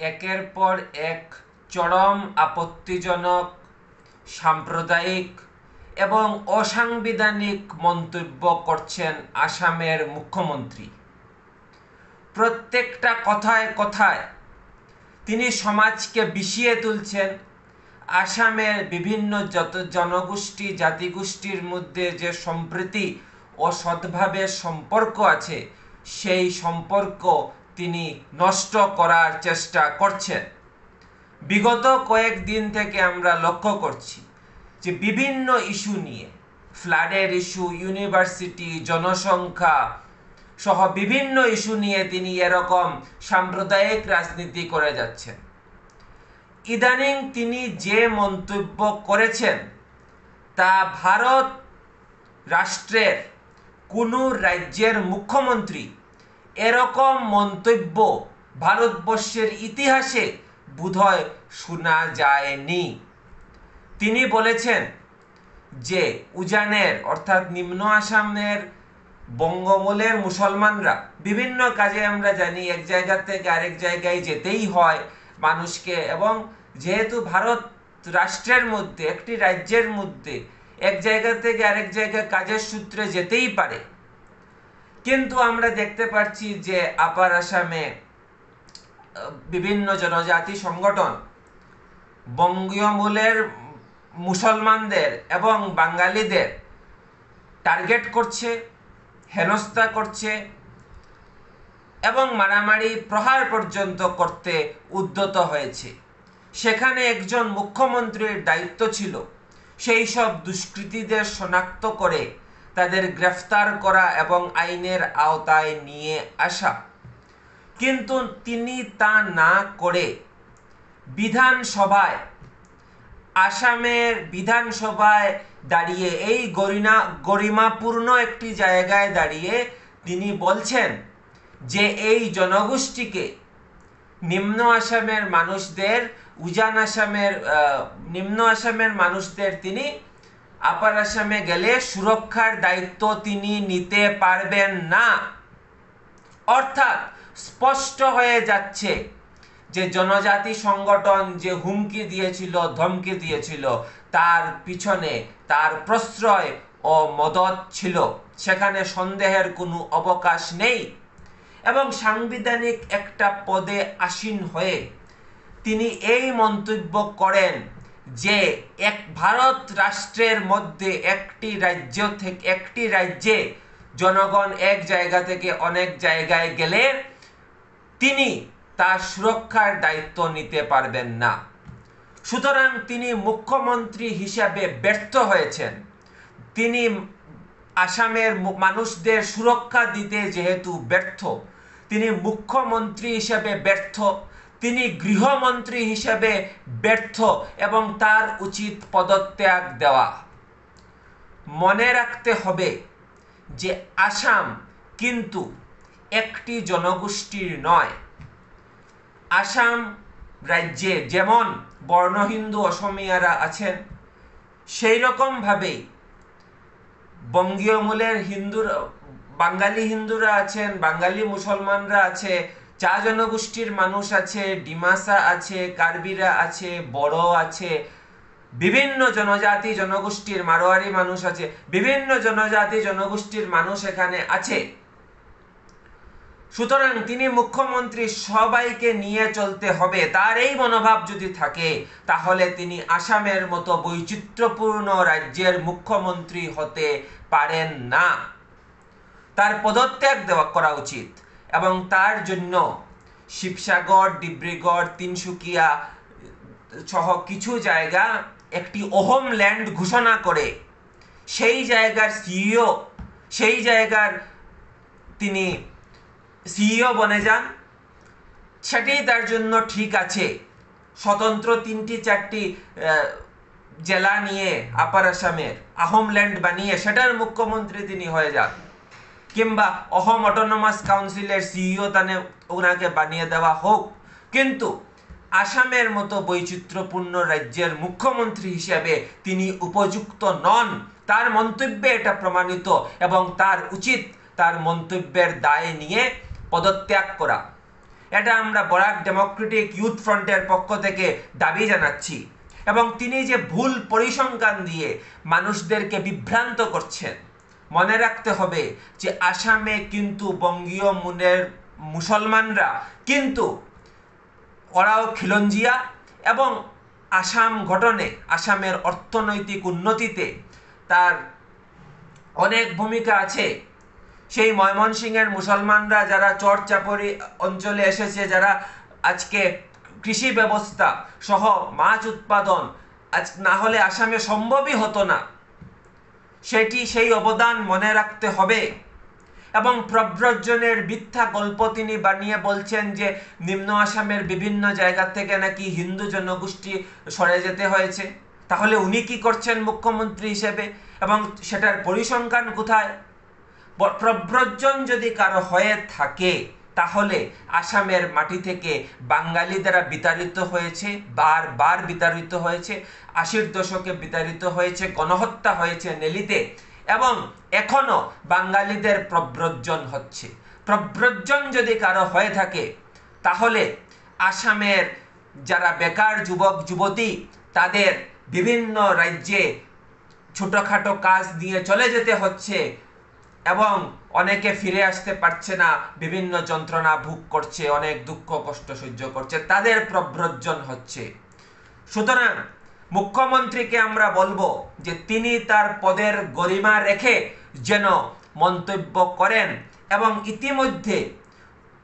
একের পর এক চরম আপত্তিজনক, সাম্প্রদায়িক এবং অসাংবিধানিক মন্তব্য করছেন আসামের মুখ্যমন্ত্রী। প্রত্যেকটা কথায় কথায় তিনি সমাজকে বিষিয়ে তুলছেন। আসামের বিভিন্ন জনগোষ্ঠী জাতিগোষ্ঠীর মধ্যে যে সম্প্রীতি ও সদ্ভাবের সম্পর্ক আছে, সেই সম্পর্ক তিনি নষ্ট করার চেষ্টা করছেন। বিগত কয়েকদিন থেকে আমরা লক্ষ্য করছি যে বিভিন্ন ইস্যু নিয়ে, ফ্লাডের ইস্যু, ইউনিভার্সিটি, জনসংখ্যা সহ বিভিন্ন ইস্যু নিয়ে তিনি এরকম সাম্প্রদায়িক রাজনীতি করে যাচ্ছেন। ইদানিং তিনি যে মন্তব্য করেছেন তা ভারত রাষ্ট্রের কোনো রাজ্যের মুখ্যমন্ত্রী এরকম মন্তব্য ভারতবর্ষের ইতিহাসে বোধহয় শোনা যায়নি। তিনি বলেছেন যে উজানের অর্থাৎ নিম্ন আসামের বঙ্গমূলের মুসলমানরা বিভিন্ন কাজে, আমরা জানি এক জায়গা থেকে আরেক জায়গায় যেতেই হয় মানুষকে, এবং যেহেতু ভারত রাষ্ট্রের মধ্যে একটি রাজ্যের মধ্যে এক জায়গা থেকে আরেক জায়গায় কাজের সূত্রে যেতেই পারে, কিন্তু আমরা দেখতে পাচ্ছি যে আপার আসামে বিভিন্ন জনজাতি সংগঠন বঙ্গীয় মূলের মুসলমানদের এবং বাঙালিদের টার্গেট করছে, হেনস্থা করছে এবং মারামারি প্রহার পর্যন্ত করতে উদ্যত হয়েছে। সেখানে একজন মুখ্যমন্ত্রীর দায়িত্ব ছিল সেই সব দুষ্কৃতীদের শনাক্ত করে তাদের গ্রেফতার করা এবং আইনের আওতায় নিয়ে আসা, কিন্তু তিনি তা না করে বিধানসভায়, আসামের বিধানসভায় দাঁড়িয়ে, এই গরিমাপূর্ণ একটি জায়গায় দাঁড়িয়ে তিনি বলছেন যে এই জনগোষ্ঠীকে, নিম্ন আসামের মানুষদের, উজান আসামের নিম্ন আসামের মানুষদের তিনি আপার আসামে গেলে সুরক্ষার দায়িত্ব তিনি নিতে পারবেন না। অর্থাৎ স্পষ্ট হয়ে যাচ্ছে যে জনজাতি সংগঠন যে হুমকি দিয়েছিল, ধমকি দিয়েছিল, তার পিছনে তার প্রশ্রয় ও মদত ছিল, সেখানে সন্দেহের কোনো অবকাশ নেই। এবং সাংবিধানিক একটা পদে আসীন হয়ে তিনি এই মন্তব্য করেন যে এক ভারত রাষ্ট্রের মধ্যে একটি রাজ্যে জনগণ এক জায়গা থেকে অনেক জায়গায় গেলে তিনি তার সুরক্ষার দায়িত্ব নিতে পারবেন না। সুতরাং তিনি মুখ্যমন্ত্রী হিসাবে ব্যর্থ হয়েছেন। তিনি আসামের মানুষদের সুরক্ষা দিতে যেহেতু ব্যর্থ, তিনি মুখ্যমন্ত্রী হিসেবে ব্যর্থ, তিনি গৃহমন্ত্রী হিসেবে ব্যর্থ এবং তার উচিত পদত্যাগ দেওয়া। মনে রাখতে হবে যে আসাম কিন্তু একটি জনগোষ্ঠীর নয়। আসাম রাজ্যে যেমন বর্ণহিন্দু অসমিয়ারা আছেন, সেই রকমভাবেই বঙ্গীয় মূলের বাঙালি হিন্দুরা আছেন, বাঙালি মুসলমানরা আছে, চা জনগোষ্ঠীর মানুষ আছে, ডিমাসা আছে, কার্বিরা আছে, বড়ো আছে, বিভিন্ন জনজাতি জনগোষ্ঠীর, মারোয়ারি মানুষ আছে, বিভিন্ন জনজাতি জনগোষ্ঠীর মানুষ এখানে আছে। সুতরাং তিনি মুখ্যমন্ত্রী, সবাইকে নিয়ে চলতে হবে। তার এই মনোভাব যদি থাকে তাহলে তিনি আসামের মতো বৈচিত্র্যপূর্ণ রাজ্যের মুখ্যমন্ত্রী হতে পারেন না। তার পদত্যাগ করা উচিত এবং তার জন্য শিবসাগর, ডিব্রুগড়, তিনসুকিয়া সহ কিছু জায়গা একটি অহোম ল্যান্ড ঘোষণা করে সেই জায়গার তিনি সিইও বনে যান, সেটাই তার জন্য ঠিক আছে। স্বতন্ত্র 3-4টি জেলা নিয়ে আপার আসামের আহোম ল্যান্ড বানিয়ে সেটার মুখ্যমন্ত্রী তিনি হয়ে যান, কিংবা অহোম অটোনমাস কাউন্সিলের সিইও ওনাকে বানিয়ে দেওয়া হোক, কিন্তু আসামের মতো বৈচিত্র্যপূর্ণ রাজ্যের মুখ্যমন্ত্রী হিসেবে তিনি উপযুক্ত নন। তার মন্তব্যে এটা প্রমাণিত এবং তার উচিত তার মন্তব্যের দায় নিয়ে পদত্যাগ করা। এটা আমরা বরাক ডেমোক্রেটিক ইউথ ফ্রন্টের পক্ষ থেকে দাবি জানাচ্ছি। এবং তিনি যে ভুল পরিসংখ্যান দিয়ে মানুষদেরকে বিভ্রান্ত করছেন, মনে রাখতে হবে যে আসামে কিন্তু বঙ্গীয় মূলের মুসলমানরা কিন্তু ওরাও খিলঞ্জিয়া, এবং আসাম গঠনে, আসামের অর্থনৈতিক উন্নতিতে তার অনেক ভূমিকা আছে। সেই ময়মনসিংহের মুসলমানরা যারা চর চাপড়ি অঞ্চলে এসেছে, যারা আজকে কৃষি ব্যবস্থা সহ মাছ উৎপাদন আজ না হলে আসামে সম্ভবই হতো না, সেই অবদান মনে রাখতে হবে। এবং প্রব্রজনের মিথ্যা গল্প তিনি বানিয়ে বলছেন যে নিম্ন আসামের বিভিন্ন জায়গা থেকে নাকি হিন্দু জনগোষ্ঠী সরে যেতে হয়েছে। তাহলে উনি কি করছেন মুখ্যমন্ত্রী হিসেবে, এবং সেটার পরিসংখ্যান কোথায়? প্রব্রজন যদি কারো হয়ে থাকে তাহলে আসামের মাটি থেকে বাঙালি দ্বারা বিতাড়িত হয়েছে, বারবার বিতাড়িত হয়েছে, 80-র দশকে বিতাড়িত হয়েছে, গণহত্যা হয়েছে নেলিতে, এবং এখনো বাঙালিদের প্রব্রজন হচ্ছে। প্রব্রজন যদি কারো হয়ে থাকে তাহলে আসামের যারা বেকার যুবক যুবতী তাদের বিভিন্ন রাজ্যে ছোটখাটো কাজ দিয়ে চলে যেতে হচ্ছে, এবং অনেকে ফিরে আসতে পারছে না, বিভিন্ন যন্ত্রণা ভোগ করছে, অনেক দুঃখ কষ্ট সহ্য করছে, তাদের প্রব্রজন হচ্ছে। সুতরাং মুখ্যমন্ত্রীকে আমরা বলবো যে তিনি তার পদের গরিমা রেখে যেন মন্তব্য করেন। এবং ইতিমধ্যে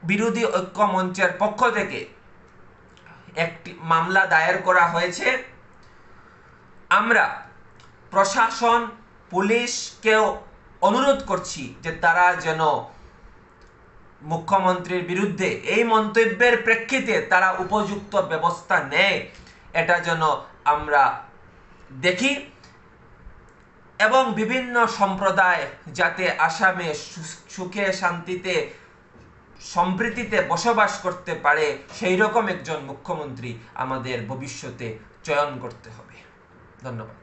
বিরোধী ঐক্য মঞ্চের পক্ষ থেকে একটি মামলা দায়ের করা হয়েছে। আমরা প্রশাসন, পুলিশকেও অনুরোধ করছি যে তারা যেন মুখ্যমন্ত্রীর বিরুদ্ধে এই মন্তব্যের প্রেক্ষিতে তারা উপযুক্ত ব্যবস্থা নেয়, এটা যেন আমরা দেখি। এবং বিভিন্ন সম্প্রদায় যাতে আসামে সুখে শান্তিতে সম্প্রীতিতে বসবাস করতে পারে, সেই রকম একজন মুখ্যমন্ত্রী আমাদের ভবিষ্যতে চয়ন করতে হবে। ধন্যবাদ।